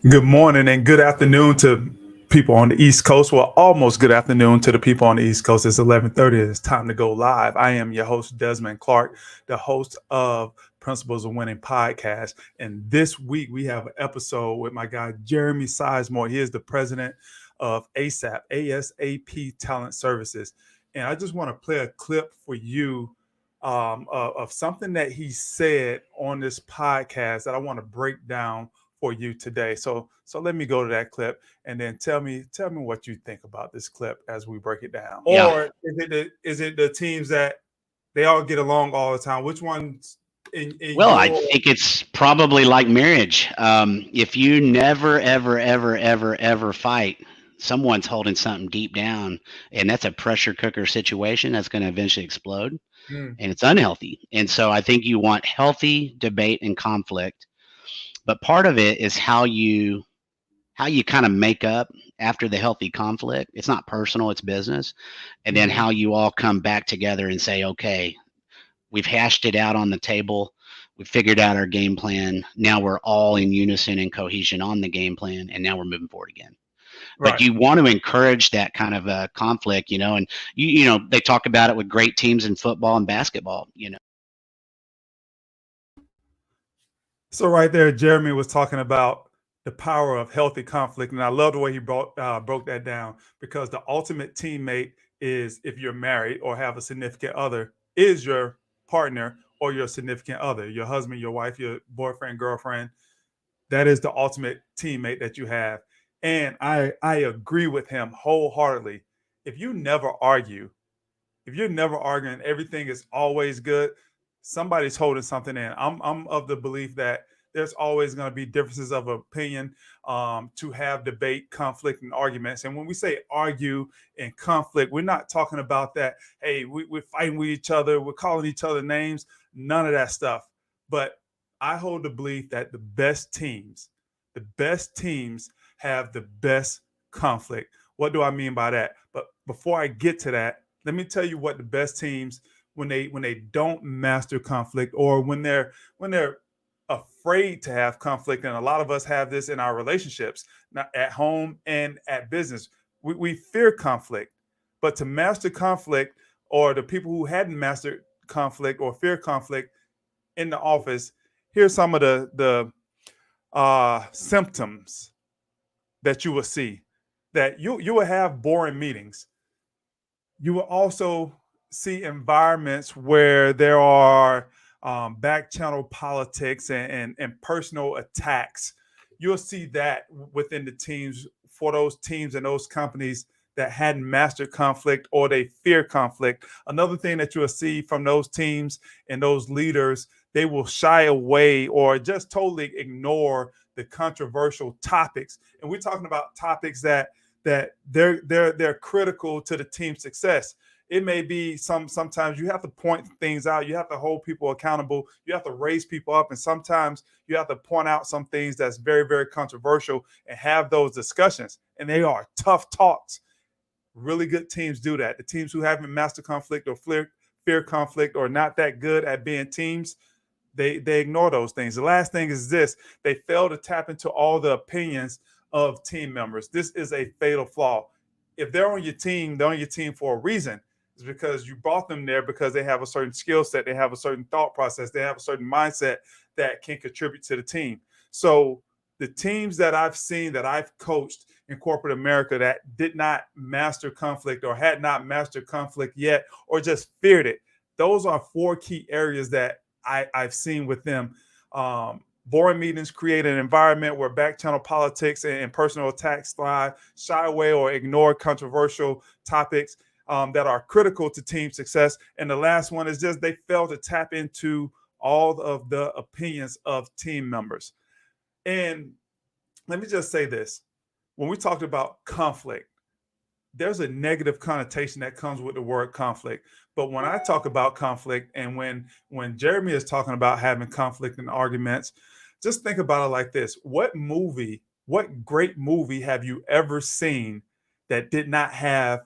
Good morning and good afternoon to people on the East Coast. Well, almost good afternoon to the people on the East Coast. It's 11:30. It's time to go live. I am your host, Desmond Clark, the host of Principles of Winning podcast. And this week we have an episode with my guy, Jeremy Sisemore. He is the president of ASAP Talent Services. And I just want to play a clip for you of something that he said on this podcast that I want to break down for you today. So let me go to that clip and then tell me what you think about this clip as we break it down. Yeah. Or is it the teams that they all get along all the time? Which ones in Well, I your think it's probably like marriage. If you never, ever, ever, ever, ever fight, someone's holding something deep down, and that's a pressure cooker situation that's going to eventually explode, mm, and it's unhealthy. And so I think you want healthy debate and conflict, but part of it is how you kind of make up after the healthy conflict. It's not personal, it's business. And then mhm. how you all come back together and say, okay, we've hashed it out on the table. We figured out our game plan. Now we're all in unison and cohesion on the game plan, and now we're moving forward again. But Right. you want to encourage that kind of conflict, and they talk about it with great teams in football and basketball. So right there, Jeremy was talking about the power of healthy conflict, and I love the way he broke that down because the ultimate teammate is if you're married or have a significant other is your partner or your significant other, your husband, your wife, your boyfriend, girlfriend. That is the ultimate teammate that you have, and I agree with him wholeheartedly. If you never argue, if you're never arguing, everything is always good. Somebody's holding something in. I'm of the belief that there's always going to be differences of opinion to have debate, conflict, and arguments. And when we say argue and conflict, we're not talking about that. Hey, we're fighting with each other. We're calling each other names. None of that stuff. But I hold the belief that the best teams have the best conflict. What do I mean by that? But before I get to that, let me tell you what the best teams when they don't master conflict or when they're afraid to have conflict, and a lot of us have this in our relationships, not at home and at business. We fear conflict, but to master conflict, or the people who hadn't mastered conflict or fear conflict in the office, here's some of the symptoms that you will see. That you will have boring meetings. You will also see environments where there are back channel politics and personal attacks. You'll see that within the teams, for those teams and those companies that hadn't mastered conflict or they fear conflict. Another thing that you'll see from those teams and those leaders, they will shy away or just totally ignore the controversial topics. And we're talking about topics that they're critical to the team's success. It may be sometimes you have to point things out, you have to hold people accountable, you have to raise people up, and sometimes you have to point out some things that's very, very controversial and have those discussions. And they are tough talks. Really good teams do that. The teams who haven't mastered conflict or fear conflict or not that good at being teams, they ignore those things. The last thing is this: they fail to tap into all the opinions of team members. This is a fatal flaw. If they're on your team, they're on your team for a reason. It's because you brought them there because they have a certain skill set, they have a certain thought process, they have a certain mindset that can contribute to the team. So the teams that I've seen, that I've coached in corporate America, that did not master conflict or had not mastered conflict yet or just feared it, those are four key areas that I've seen with them. Boring meetings create an environment where back channel politics and personal attacks thrive, shy away or ignore controversial topics that are critical to team success. And the last one is just they fail to tap into all of the opinions of team members. And let me just say this: when we talked about conflict, there's a negative connotation that comes with the word conflict. But when I talk about conflict, and when Jeremy is talking about having conflict and arguments, just think about it like this: what great movie have you ever seen that did not have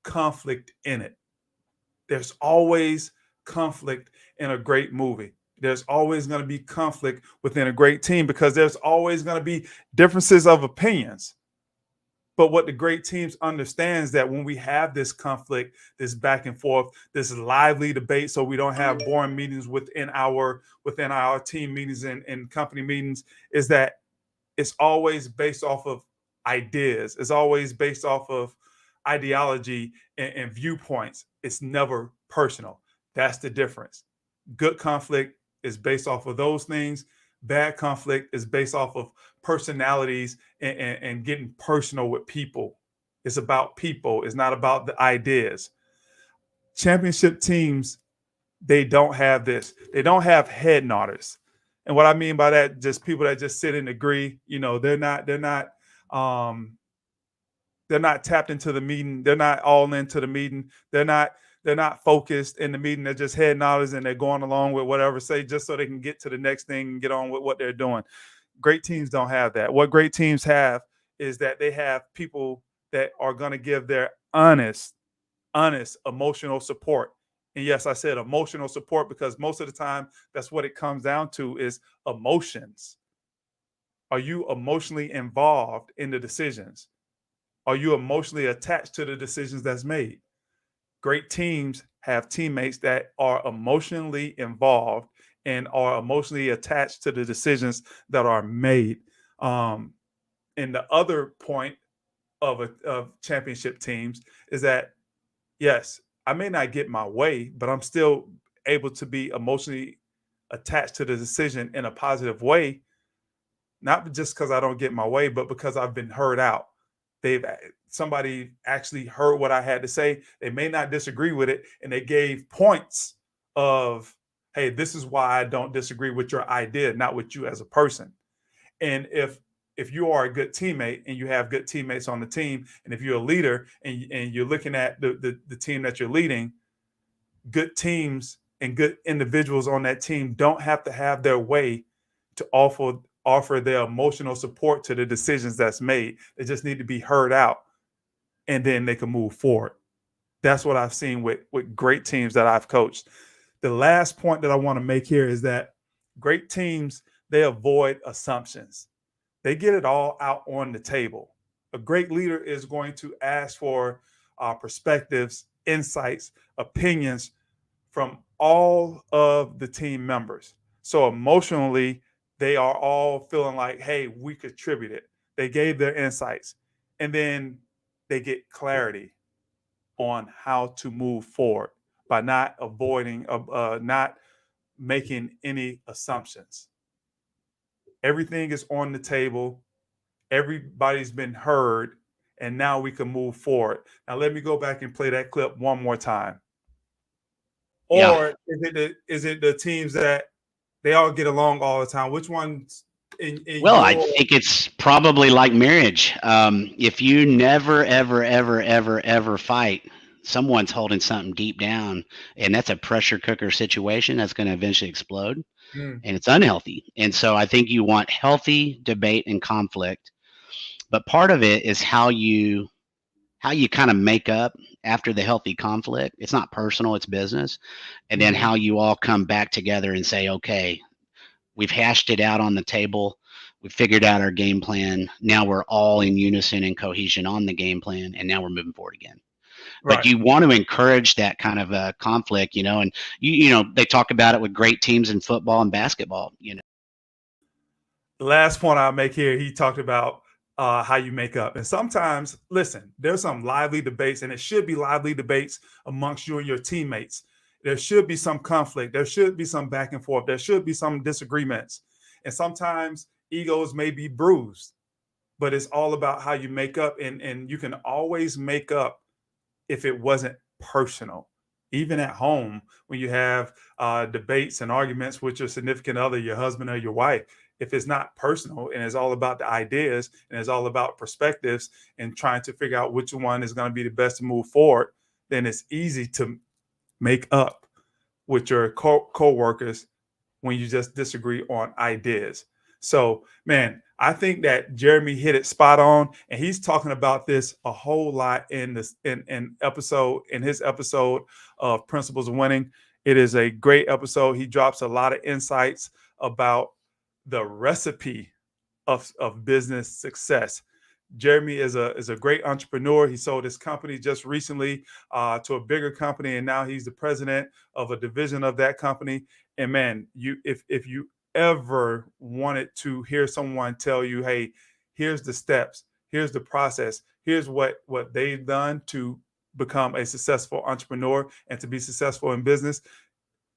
conflict in it? There's always conflict in a great movie. There's always going to be conflict within a great team because there's always going to be differences of opinions. But what the great teams understands that when we have this conflict, this back and forth, this lively debate, so we don't have boring meetings within our team meetings and company meetings, is that it's always based off of ideas. It's always based off of ideology and viewpoints. It's never personal. That's the difference. Good conflict is based off of those things. Bad conflict is based off of personalities and getting personal with people. It's about people. It's not about the ideas. Championship teams, they don't have this. They don't have head nodders. And what I mean by that, just people that just sit and agree. Um, they're not tapped into the meeting. They're not all into the meeting. They're not focused in the meeting. They're just head nodders and they're going along with whatever say just so they can get to the next thing and get on with what they're doing. Great teams don't have that. What great teams have is that they have people that are going to give their honest emotional support. And yes, I said emotional support because most of the time that's what it comes down to is emotions. Are you emotionally involved in the decisions? Are you emotionally attached to the decisions that's made? Great teams have teammates that are emotionally involved and are emotionally attached to the decisions that are made. And the other point of championship teams is that yes, I may not get my way, but I'm still able to be emotionally attached to the decision in a positive way, not just because I don't get my way, but because I've been heard out. They've somebody actually heard what I had to say. They may not disagree with it, and they gave points of, hey, this is why I don't disagree with your idea, not with you as a person. And if you are a good teammate and you have good teammates on the team, and if you're a leader and you're looking at the team that you're leading, good teams and good individuals on that team don't have to have their way to offer their emotional support to the decisions that's made. They just need to be heard out and then they can move forward. That's what I've seen with great teams that I've coached. The last point that I want to make here is that great teams, they avoid assumptions. They get it all out on the table. A great leader is going to ask for perspectives, insights, opinions from all of the team members. So emotionally, they are all feeling like, hey, we contributed. They gave their insights. And then they get clarity on how to move forward by not making any assumptions. Everything is on the table. Everybody's been heard. And now we can move forward. Now, let me go back and play that clip one more time. Yeah. Or is it the teams that they all get along all the time? Which ones in Well, I your think it's probably like marriage. If you never, ever, ever, ever, ever fight, someone's holding something deep down, and that's a pressure cooker situation that's going to eventually explode, mm, and it's unhealthy. And so I think you want healthy debate and conflict, but part of it is how you kind of make up after the healthy conflict. It's not personal, it's business. And then mhm, how you all come back together and say, okay, we've hashed it out on the table. We figured out our game plan. Now we're all in unison and cohesion on the game plan, and now we're moving forward again. But right. you want to encourage that kind of conflict, and they talk about it with great teams in football and basketball. The last point I'll make here, he talked about how you make up. And sometimes, listen, there's some lively debates, and it should be lively debates amongst you and your teammates. There should be some conflict. There should be some back and forth. There should be some disagreements. And sometimes egos may be bruised, but it's all about how you make up. And you can always make up if it wasn't personal. Even at home, when you have debates and arguments with your significant other, your husband or your wife, if it's not personal and it's all about the ideas and it's all about perspectives and trying to figure out which one is going to be the best to move forward, then it's easy to make up with your co-workers when you just disagree on ideas. So, man, I think that Jeremy hit it spot on, and he's talking about this a whole lot in his episode of Principles of Winning. It is a great episode. He drops a lot of insights about the recipe of business success. Jeremy is a great entrepreneur. He sold his company just recently to a bigger company, and now he's the president of a division of that company. And man, if you ever wanted to hear someone tell you, "Hey, here's the steps, here's the process, here's what they've done to become a successful entrepreneur and to be successful in business,"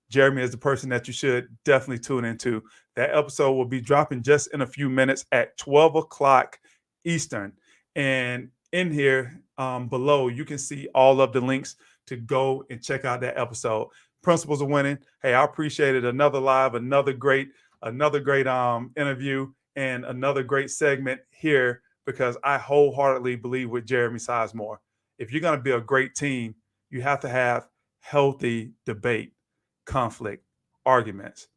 Jeremy is the person that you should definitely tune into. That episode will be dropping just in a few minutes at 12 o'clock Eastern. And in here below, you can see all of the links to go and check out that episode. Principles of Winning. Hey, I appreciate it. Another live, another great interview, and another great segment here because I wholeheartedly believe with Jeremy Sizemore. If you're going to be a great team, you have to have healthy debate, conflict, arguments.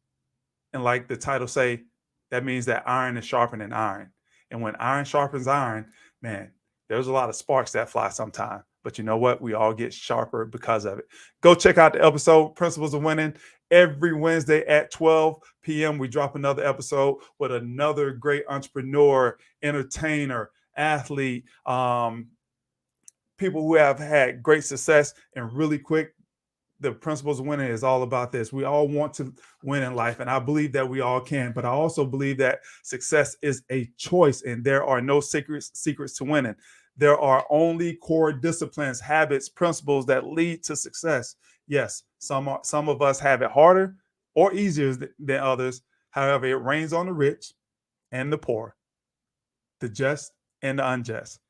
And like the title say, that means that iron is sharpening iron. And when iron sharpens iron, man, there's a lot of sparks that fly sometimes. But you know what? We all get sharper because of it. Go check out the episode, Principles of Winning. Every Wednesday at 12 p.m., we drop another episode with another great entrepreneur, entertainer, athlete, people who have had great success. And really quick, the Principles of Winning is all about this. We all want to win in life, and I believe that we all can. But I also believe that success is a choice, and there are no secrets to winning. There are only core disciplines, habits, principles that lead to success. Yes, some of us have it harder or easier than others. However, it rains on the rich and the poor, the just and the unjust,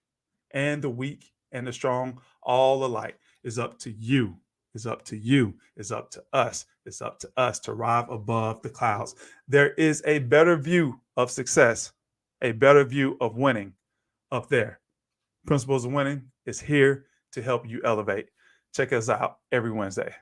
and the weak and the strong, all alike. Is up to you. It's up to you. It's up to us. It's up to us to rise above the clouds. There is a better view of success, a better view of winning up there. Principles of Winning is here to help you elevate. Check us out every Wednesday.